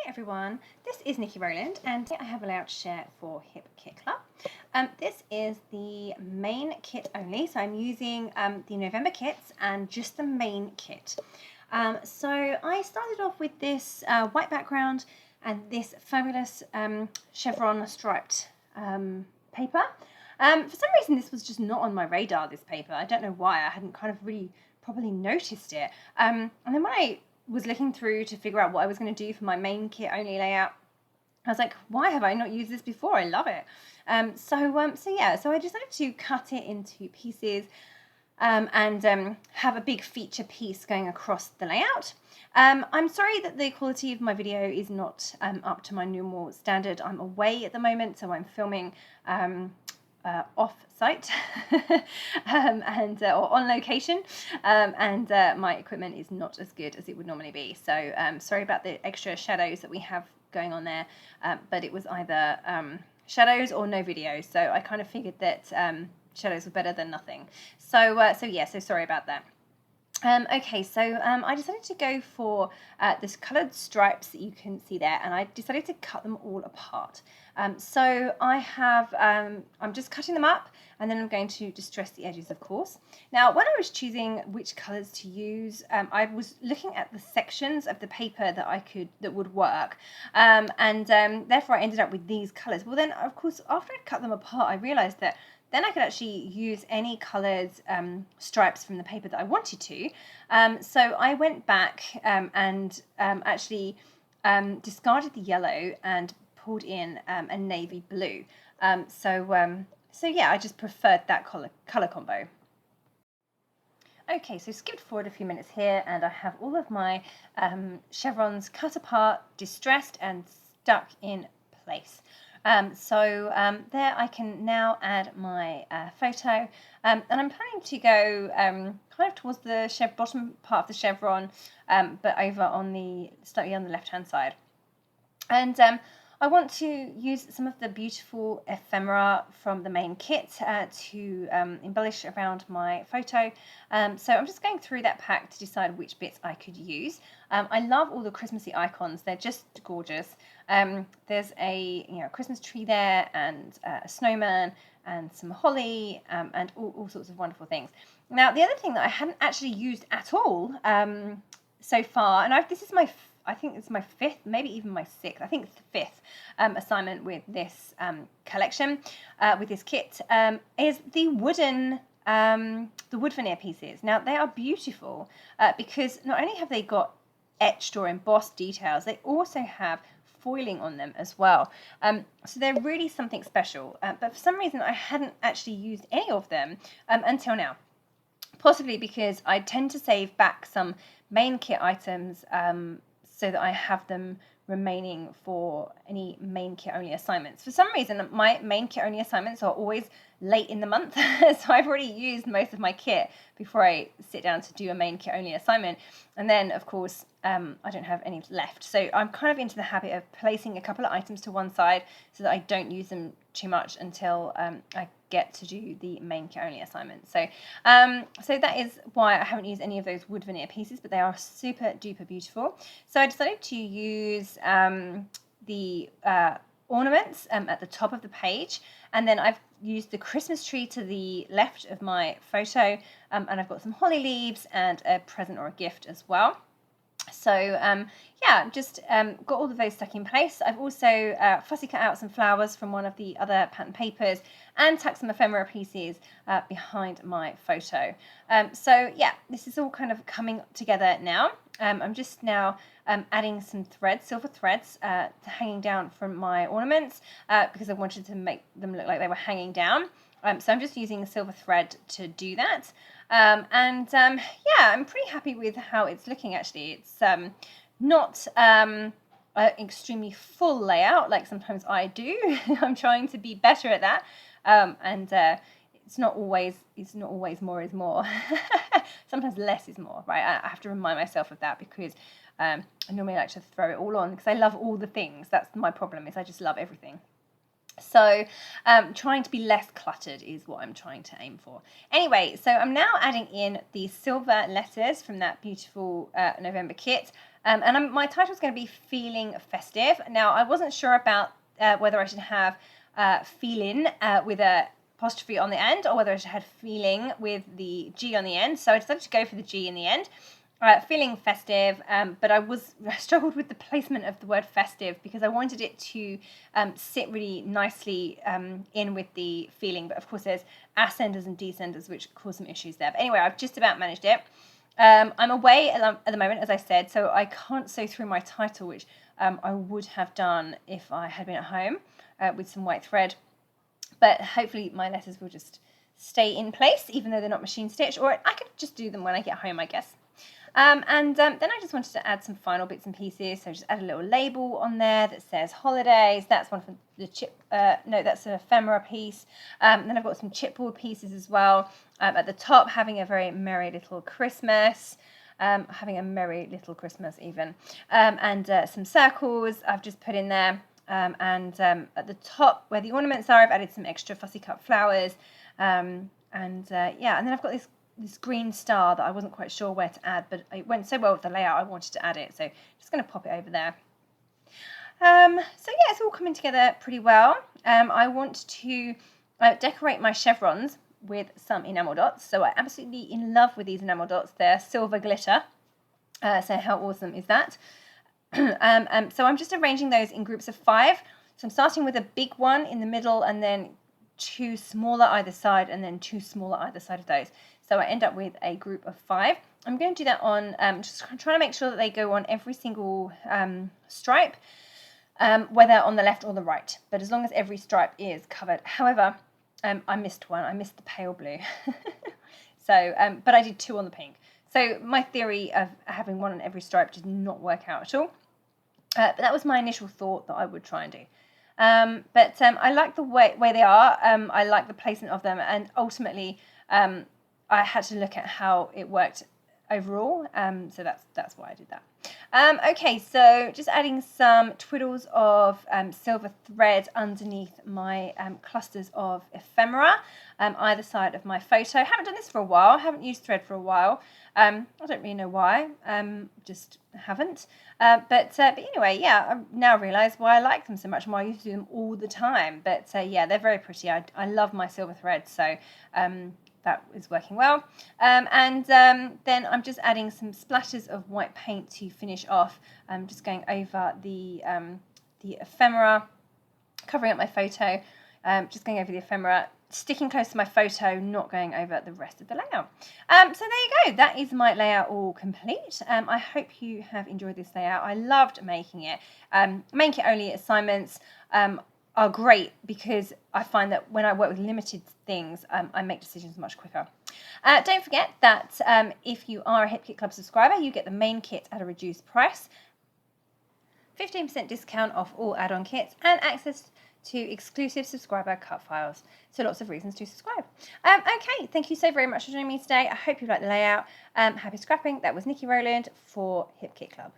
Everyone, this is Nikki Rowland and I have a layout to share for Hip Kit Club. This is the main kit only, so I'm using the November kits and just the main kit. So I started off with this white background and this fabulous chevron striped paper. For some reason this was just not on my radar, this paper. I don't know why, I hadn't kind of really properly noticed it. And then when I was looking through to figure out what I was going to do for my main kit only layout, I was like, why have I not used this before? I love it. So I decided to cut it into pieces and have a big feature piece going across the layout. I'm sorry that the quality of my video is not up to my normal standard. I'm away at the moment, so I'm filming off-site or on location, and my equipment is not as good as it would normally be. So sorry about the extra shadows that we have going on there, but it was either shadows or no video. So I kind of figured that shadows were better than nothing. So sorry about that. Okay, so I decided to go for this coloured stripes that you can see there, and I decided to cut them all apart. So I have, I'm just cutting them up, and then I'm going to distress the edges, of course. Now, when I was choosing which colours to use, I was looking at the sections of the paper that would work, and therefore I ended up with these colours. Well, then, of course, after I cut them apart, I realised that then I could actually use any coloured stripes from the paper that I wanted to. So I went back and actually discarded the yellow and pulled in a navy blue. So yeah, I just preferred that colour combo. Okay, so skipped forward a few minutes here, and I have all of my chevrons cut apart, distressed and stuck in place. There I can now add my photo, and I'm planning to go kind of towards the bottom part of the chevron, but over on slightly on the left hand side. And I want to use some of the beautiful ephemera from the main kit to embellish around my photo. So I'm just going through that pack to decide which bits I could use. I love all the Christmassy icons, they're just gorgeous. There's a Christmas tree there, and a snowman, and some holly, and all sorts of wonderful things. Now, the other thing that I hadn't actually used at all so far, and I think it's my fifth, maybe even my sixth, I think it's the fifth assignment with this collection, with this kit, is the wood veneer pieces. Now, they are beautiful because not only have they got etched or embossed details, they also have foiling on them as well. So they're really something special, but for some reason I hadn't actually used any of them until now. Possibly because I tend to save back some main kit items so that I have them remaining for any main kit only assignments. For some reason, my main kit only assignments are always late in the month, so I've already used most of my kit before I sit down to do a main kit only assignment, and then of course I don't have any left. So I'm kind of into the habit of placing a couple of items to one side so that I don't use them too much until I get to do the main kit only assignment. So that is why I haven't used any of those wood veneer pieces, but they are super duper beautiful. So I decided to use the ornaments at the top of the page, and then I've used the Christmas tree to the left of my photo, and I've got some holly leaves and a present or a gift as well. So yeah, just got all of those stuck in place. I've also fussy cut out some flowers from one of the other pattern papers and tacked some ephemera pieces behind my photo. So yeah, this is all kind of coming together now. I'm just now adding some threads, silver threads, hanging down from my ornaments because I wanted to make them look like they were hanging down. So I'm just using a silver thread to do that. Yeah, I'm pretty happy with how it's looking actually. It's not an extremely full layout like sometimes I do. I'm trying to be better at that. It's not always more is more. Sometimes less is more, right? I have to remind myself of that because I normally like to throw it all on because I love all the things. That's my problem, is I just love everything. So trying to be less cluttered is what I'm trying to aim for. Anyway, so I'm now adding in the silver letters from that beautiful November kit. And my title is going to be Feeling Festive. Now, I wasn't sure about whether I should have feeling with a apostrophe on the end, or whether I should have feeling with the G on the end. So I decided to go for the G in the end. Feeling festive, but I struggled with the placement of the word festive because I wanted it to sit really nicely in with the feeling. But of course, there's ascenders and descenders, which cause some issues there. But anyway, I've just about managed it. I'm away at the moment, as I said, so I can't sew through my title, which I would have done if I had been at home with some white thread. But hopefully my letters will just stay in place, even though they're not machine stitched, or I could just do them when I get home, I guess. Then I just wanted to add some final bits and pieces. So just add a little label on there that says holidays. That's one from the that's an ephemera piece. Then I've got some chipboard pieces as well. At the top, having a very merry little Christmas. Having a merry little Christmas even. And some circles I've just put in there. At the top where the ornaments are, I've added some extra fussy cut flowers. And then I've got this green star that I wasn't quite sure where to add, but it went so well with the layout I wanted to add it, so just going to pop it over there. It's all coming together pretty well. I want to decorate my chevrons with some enamel dots, so I'm absolutely in love with these enamel dots. They're silver glitter, so how awesome is that? So I'm just arranging those in groups of 5. So I'm starting with a big one in the middle, and then 2 smaller either side, and then 2 smaller either side of those. So I end up with a group of 5. I'm going to do that on, just trying to make sure that they go on every single stripe, whether on the left or the right, but as long as every stripe is covered. However, I missed one. I missed the pale blue. But I did 2 on the pink. So my theory of having 1 on every stripe did not work out at all. But that was my initial thought that I would try and do. I like the way they are. I like the placement of them, and ultimately I had to look at how it worked overall. So that's why I did that. Okay, so just adding some twiddles of silver thread underneath my clusters of ephemera, either side of my photo. Haven't done this for a while. Haven't used thread for a while. I don't really know why. Just haven't. But anyway, yeah, I now realise why I like them so much and why I used to do them all the time. But yeah, they're very pretty. I love my silver thread, so that is working well. Then I'm just adding some splatters of white paint to finish off. I'm just going over the ephemera, covering up my photo, just going over the ephemera, sticking close to my photo, not going over the rest of the layout. So there you go. That is my layout all complete. I hope you have enjoyed this layout. I loved making it. Make it only assignments are great because I find that when I work with limited things, I make decisions much quicker. Don't forget that if you are a Hip Kit Club subscriber, you get the main kit at a reduced price, 15% discount off all add-on kits, and access to exclusive subscriber cut files. So lots of reasons to subscribe. Okay, thank you so very much for joining me today. I hope you liked the layout. Happy scrapping. That was Nikki Rowland for Hip Kit Club.